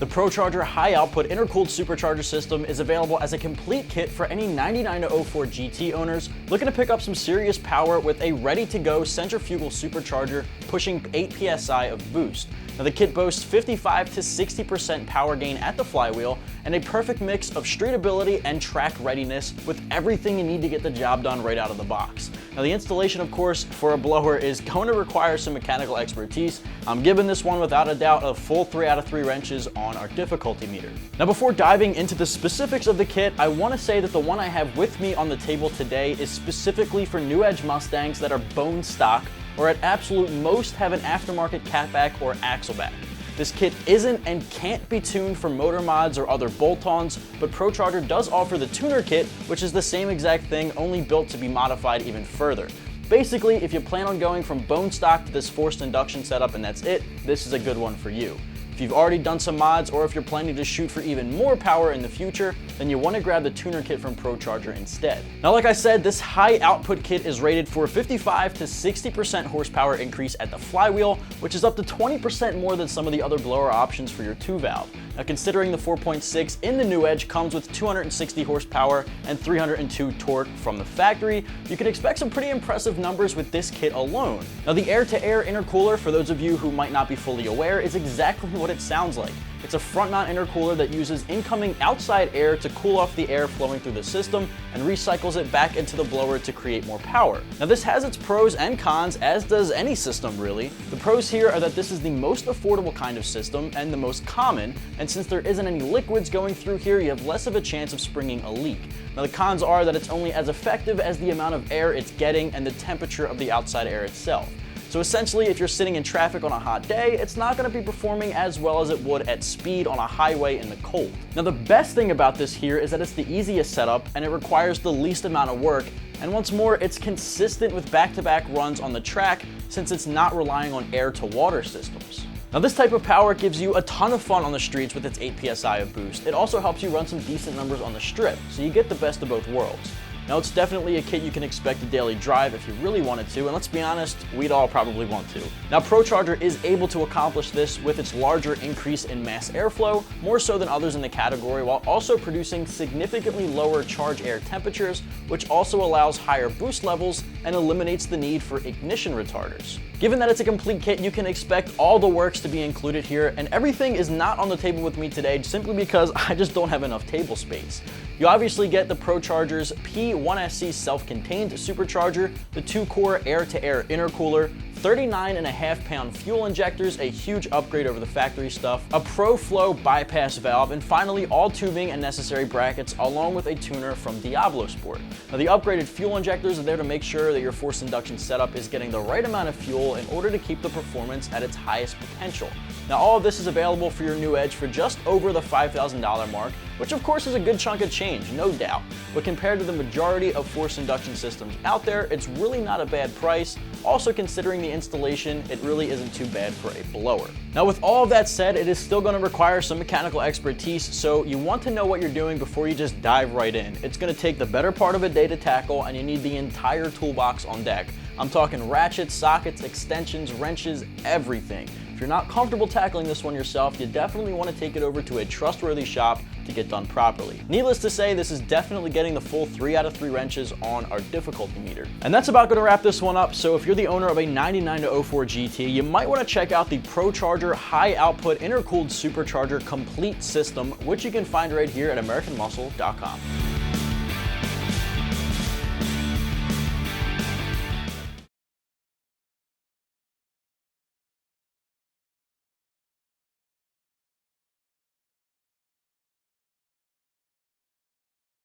The ProCharger high output intercooled supercharger system is available as a complete kit for any 99-04 GT owners looking to pick up some serious power with a ready-to-go centrifugal supercharger pushing 8 psi of boost. Now the kit boasts 55 to 60% power gain at the flywheel and a perfect mix of streetability and track readiness with everything you need to get the job done right out of the box. Now the installation, of course, for a blower is going to require some mechanical expertise. I'm giving this one without a doubt a full 3 out of 3 wrenches on our difficulty meter. Now before diving into the specifics of the kit, I want to say that the one I have with me on the table today is specifically for New Edge Mustangs that are bone stock or at absolute most have an aftermarket catback or axleback. This kit isn't and can't be tuned for motor mods or other bolt-ons, but ProCharger does offer the tuner kit, which is the same exact thing, only built to be modified even further. Basically, if you plan on going from bone stock to this forced induction setup and that's it, this is a good one for you. If you've already done some mods or if you're planning to shoot for even more power in the future, then you want to grab the tuner kit from ProCharger instead. Now, like I said, this high output kit is rated for 55 to 60% horsepower increase at the flywheel, which is up to 20% more than some of the other blower options for your 2-valve. Now, considering the 4.6 in the New Edge comes with 260 horsepower and 302 torque from the factory, you can expect some pretty impressive numbers with this kit alone. Now, the air-to-air intercooler, for those of you who might not be fully aware, is exactly what it sounds like. It's a front mount intercooler that uses incoming outside air to cool off the air flowing through the system and recycles it back into the blower to create more power. Now this has its pros and cons, as does any system really. The pros here are that this is the most affordable kind of system and the most common, and since there isn't any liquids going through here, you have less of a chance of springing a leak. Now the cons are that it's only as effective as the amount of air it's getting and the temperature of the outside air itself. So essentially, if you're sitting in traffic on a hot day, it's not going to be performing as well as it would at speed on a highway in the cold. Now the best thing about this here is that it's the easiest setup and it requires the least amount of work, and once more, it's consistent with back-to-back runs on the track since it's not relying on air-to-water systems. Now this type of power gives you a ton of fun on the streets with its 8 psi of boost. It also helps you run some decent numbers on the strip, so you get the best of both worlds. Now it's definitely a kit you can expect to daily drive if you really wanted to, and let's be honest, we'd all probably want to. Now ProCharger is able to accomplish this with its larger increase in mass airflow, more so than others in the category, while also producing significantly lower charge air temperatures, which also allows higher boost levels and eliminates the need for ignition retarders. Given that it's a complete kit, you can expect all the works to be included here, and everything is not on the table with me today simply because I just don't have enough table space. You obviously get the ProCharger's P1SC self-contained supercharger, the 2-core air-to-air intercooler, 39.5-pound fuel injectors, a huge upgrade over the factory stuff, a ProFlow bypass valve, and finally all tubing and necessary brackets along with a tuner from Diablo Sport. Now the upgraded fuel injectors are there to make sure that your forced induction setup is getting the right amount of fuel in order to keep the performance at its highest potential. Now all of this is available for your New Edge for just over the $5,000 mark, which of course is a good chunk of change, no doubt. But compared to the majority of forced induction systems out there, it's really not a bad price. Also considering the installation, it really isn't too bad for a blower. Now with all of that said, it is still going to require some mechanical expertise, so you want to know what you're doing before you just dive right in. It's going to take the better part of a day to tackle, and you need the entire toolbox on deck. I'm talking ratchets, sockets, extensions, wrenches, everything. If you're not comfortable tackling this one yourself, you definitely want to take it over to a trustworthy shop to get done properly. Needless to say, this is definitely getting the full 3 out of 3 wrenches on our difficulty meter. And that's about going to wrap this one up, so if you're the owner of a 99-04 GT, you might want to check out the ProCharger high output intercooled supercharger complete system, which you can find right here at AmericanMuscle.com.